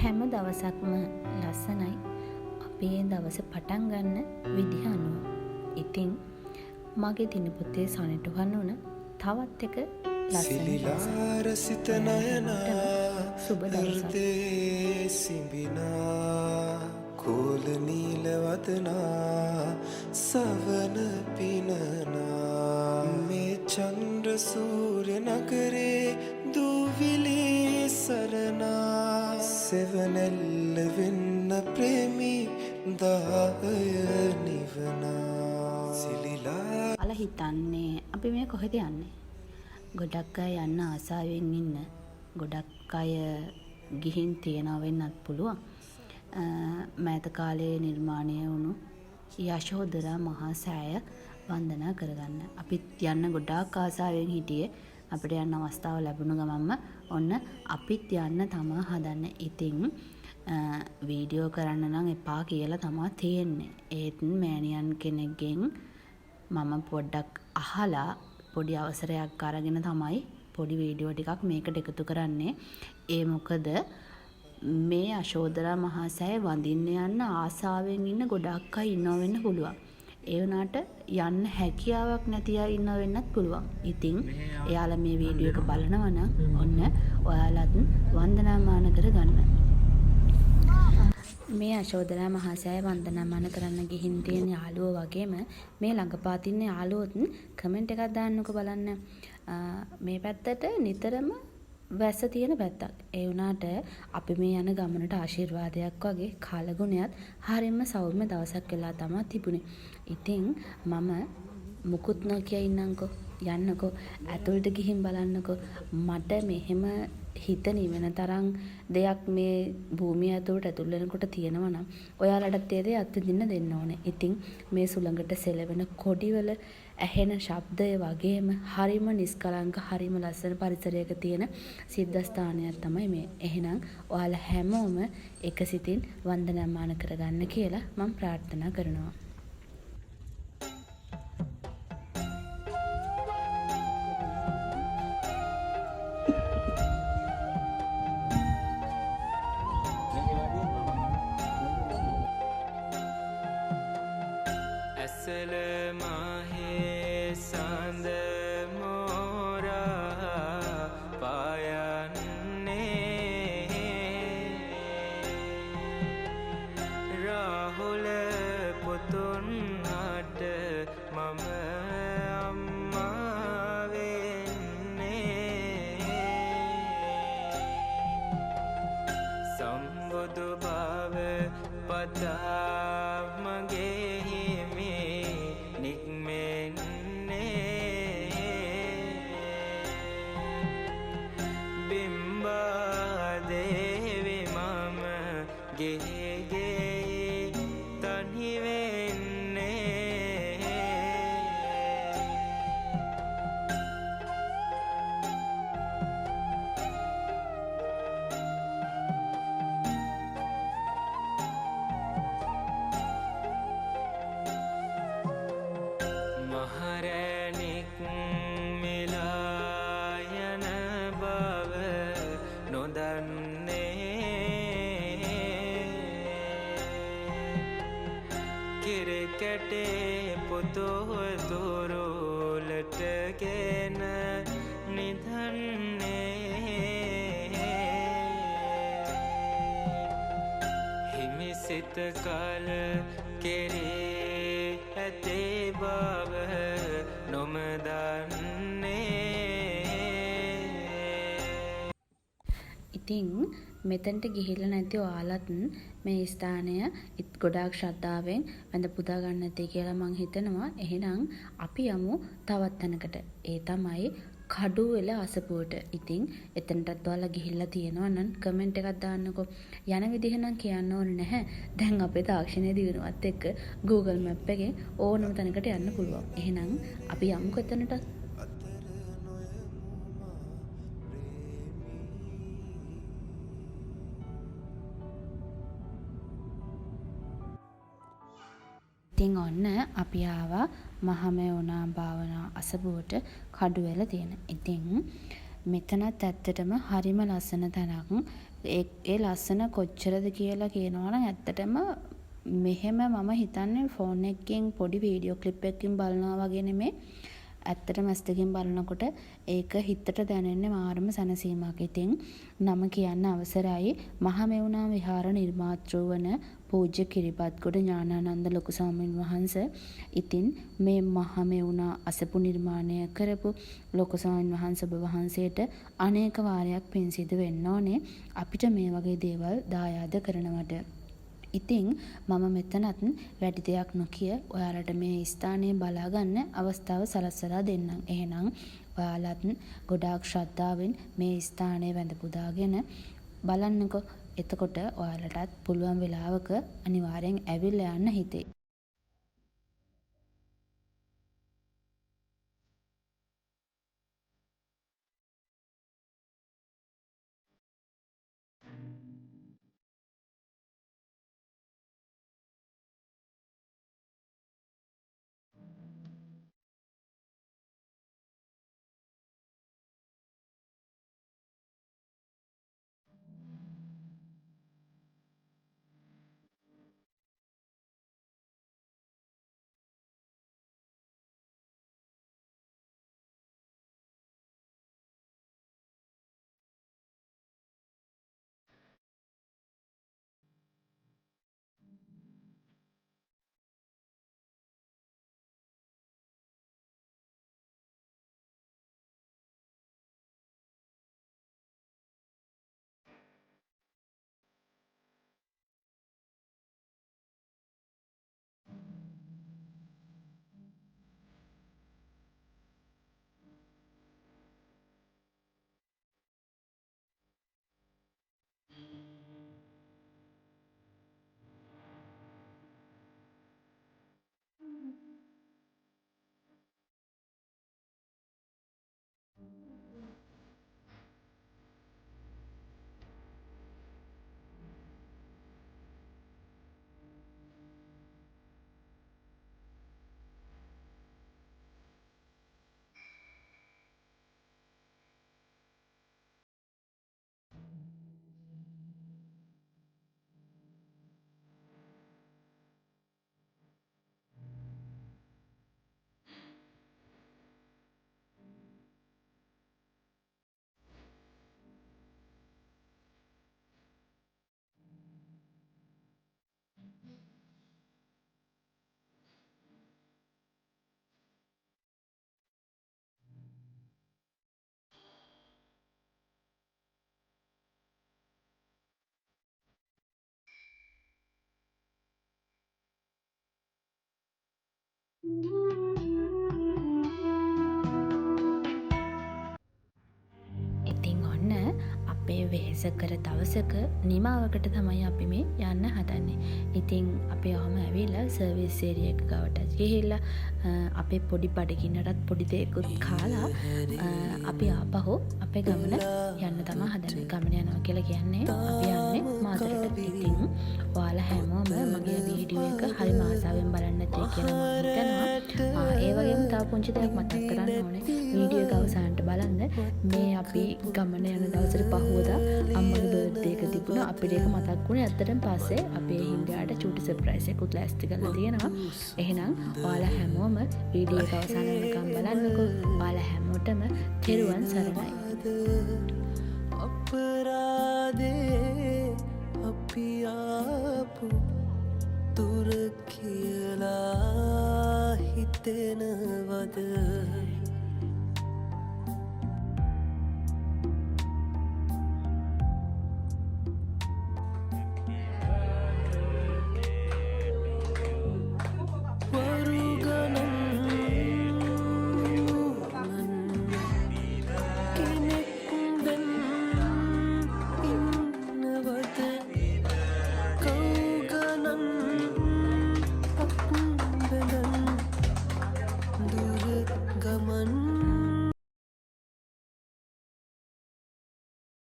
හැම දවසක්ම ලස්සනයි අපේ දවස පටන් ගන්න විදිහ අනුව. ඉතින් මගේ දිනපොතේ සනිටුහන් වුණ තවත් එක ලස්සන සිත නයනා සුබ දවසක්. සිඹිනා කෝල නීල වදනා සවන පිනනා මේ චන්ද්‍ර සූර්ය නගරේ දූවිලි සරනා සෙවනැල්ල වෙන්න ප්‍රේමී දාය නිවනා සිලිලා අල හිතන්නේ අපි මේ කොහෙද යන්නේ? ගොඩක් අය යන්න ආසාවෙන් ඉන්න, ගොඩක් අය ගිහින් තියනවා වෙන්නත් පුළුවන්. මෑත කාලයේ නිර්මාණය වුණු යශෝධරා මහා සෑය වන්දනා කරගන්න අපිත් යන්න ගොඩාක් ආසාවෙන් හිටියේ. අපිට යන්න අවස්ථාව ලැබුණ ගමන්ම ඔන්න අපිත් යන්න තමා හදන්න. ඉතින් වීඩියෝ කරන්න නම් එපා කියලා තමා තියෙන්නේ. ඒත් මෑණියන් කෙනෙක්ගෙන් මම පොඩ්ඩක් අහලා පොඩි අවසරයක් අරගෙන තමයි පොඩි වීඩියෝ ටිකක් මේකට එකතු කරන්නේ. ඒ මොකද මේ යශෝධරා මහා සෑය වඳින්න යන්න ආසාවෙන් ඉන්න ගොඩක් අය ඉන්නව වෙන්න පුළුවන්. ඒ වුණාට යන්න හැකියාවක් නැති අය ඉන්නව වෙන්නත් පුළුවන්. ඉතින් එයාලා මේ වීඩියෝ එක බලනවා නම් ඔන්න ඔයාලත් වන්දනාමාන කරගන්න. මේ යශෝධරා මහා සෑය වන්දනාමාන කරන්න ගිහින් තියෙන යාළුවෝ වගේම මේ ළඟපාත ඉන්න යාළුවොත් කමෙන්ට් එකක් දාන්නකෝ බලන්න. මේ පැත්තට නිතරම වැස්ස තියෙන පැත්තක්. ඒ වුණාට අපි මේ යන ගමනට ආශිර්වාදයක් වගේ කාලගුණයත් හරියම සෞම්‍ය දවසක් වෙලා තමයි තිබුණේ. ඉතින් මම මුකුත් නොකිය ඉන්නම්කෝ, යන්නකෝ, ඇතුළට ගිහින් බලන්නකෝ. මට මෙහෙම හිත නිවෙන තරම් දෙයක් මේ භූමිය ඇතුළට වෙනකොට තියෙනවා නම් ඔයාලටත් ඒ දේ අත්විඳින්න දෙන්න ඕනේ. ඉතින් මේ සුළඟට සෙලවෙන කොඩිවල ඇහෙන ශබ්දය වගේම හරිම නිස්කලංක හරිම ලස්සන පරිසරයක තියෙන සිද්ධාස්ථානයක් තමයි මේ. එහෙනම් ඔයාලා හැමෝම එකසිතින් වන්දනාමාන කරගන්න කියලා මම ප්‍රාර්ථනා කරනවා. ඇසල මාහේ සඳ මෝරා පායන්නේ රාහුල පුතුන් හට මම අම්මා වෙන්නේ සම්බුදු බව පතා මගේ කෙරකැටේ පුතෝ දුරුලට ගෙන නිධන්නේ හිමිසිත කල කෙරේ ඇතේ බව නොමදන්නේ. ඉතින් මෙතනට ගිහිල්ලා නැති ඔයාලත් මේ ස්ථානය ගොඩාක් ශ්‍රද්ධාවෙන් වැඳ පුදා ගන්න ඇති කියලා මං හිතනවා. එහෙනම් අපි යමු තවත් තැනකට. ඒ තමයි කඩුවෙල අසපුවට. ඉතින් එතනටත් ඔයාලා ගිහිල්ලා තියෙනවා නම් කමෙන්ට් එකක් දාන්නකෝ. යන විදිහ නම් කියන්න ඕනේ නැහැ. දැන් අපේ තාක්ෂණයේ දියුණුවත් එක්ක Google Map එකෙන් ඕනම තැනකට යන්න පුළුවන්. එහෙනම් අපි යමුකෝ එතනට. ඉතින් ඔන්න අපි ආවා මහමෙවුනා භාවනා අසපුවට කඩුවෙල තියෙන. ඉතින් මෙතනත් ඇත්තටම හරිම ලස්සන තැනක්. ඒ ලස්සන කොච්චරද කියලා කියනවනම් ඇත්තටම මෙහෙම මම හිතන්නේ ෆෝන් එකකින් පොඩි වීඩියෝ ක්ලිප් එකකින් බලනවා වගේ නෙමෙයි. ඇත්තටම ඇස් දෙකෙන් බලනකොට ඒක හිතට දැනෙන්නේ මාරම සැනසීමක්. ඉතින් නම කියන්න අවසරයි. මහමෙවුනා විහාර නිර්මාතෘ වන පූජ්‍ය කිරිබත්ගොඩ ඥානානන්ද ලොකු ස්වාමීන් වහන්සේ. ඉතින් මේ මහමෙවුනා අසපු නිර්මාණය කරපු ලොකු ස්වාමීන් වහන්සේ ඔබ වහන්සේට අනේක වාරයක් පින් සිදු වෙන්න ඕනේ අපිට මේ වගේ දේවල් දායාද කරනවට. ඉතින් මම මෙතනත් වැඩි දෙයක් නොකිය ඔයාලට මේ ස්ථානය බලා ගන්න අවස්ථාව සලස්සලා දෙන්නම්. එහෙනම් ඔයාලත් ගොඩාක් ශ්‍රද්ධාවෙන් මේ ස්ථානය වැඳ පුදාගෙන බලන්නකෝ. එතකොට ඔයාලටත් පුළුවන් වෙලාවක අනිවාර්යෙන් ඇවිල්ලා යන්න හිතේ. ඉතින් ඔන්න අපේ වෙහෙසකර දවසක නිමාවකට තමයි අපි මේ යන්න හදන්නේ. ඉතින් අපි ඔහම ඇවිල්ලා සර්විස් ඒරියා එක ගාවට ගිහිල්ලා අපේ පොඩි බඩගින්නටත් පොඩි දෙයක්ත් කාලා අපි ආපහු අපේ ගමන යන්න තමයි හදන්නේ. ගමන යනවා කියලා කියන්නේ අපි යන්නේ මාතරට. ඉතින් ඔයාලා හැමෝම මගේ වීඩියෝ එක හරිම ආසාවෙන් බලන්න ඇති කියලා මම හිතනවා. ඒ වගේම තව පුංචි දෙයක් මතක් කරන්න ඕනේ. වීඩියෝ එක අවසානට බලන්න. මේ අපි ගමන යන දවසට පහුවදා අම්මගේ බර්ත්ඩේ එක තිබුණා. අපිට ඒක මතක් වුණේ ඇත්තටම පස්සේ අපේ හිඟාට චූටි සර්ප්‍රයිස් එකකුත් ලෑස්ති කරලා තියෙනවා. එහෙනම් ඔයාලා හැමෝම වීඩියෝ එක අවසන් වෙනකම් බලන්නකෝ. ඔයාලා හැමෝටම තෙරුවන් සරණයි. අපරාදේ අපි ආපු දුර කියලා හිතෙනවද?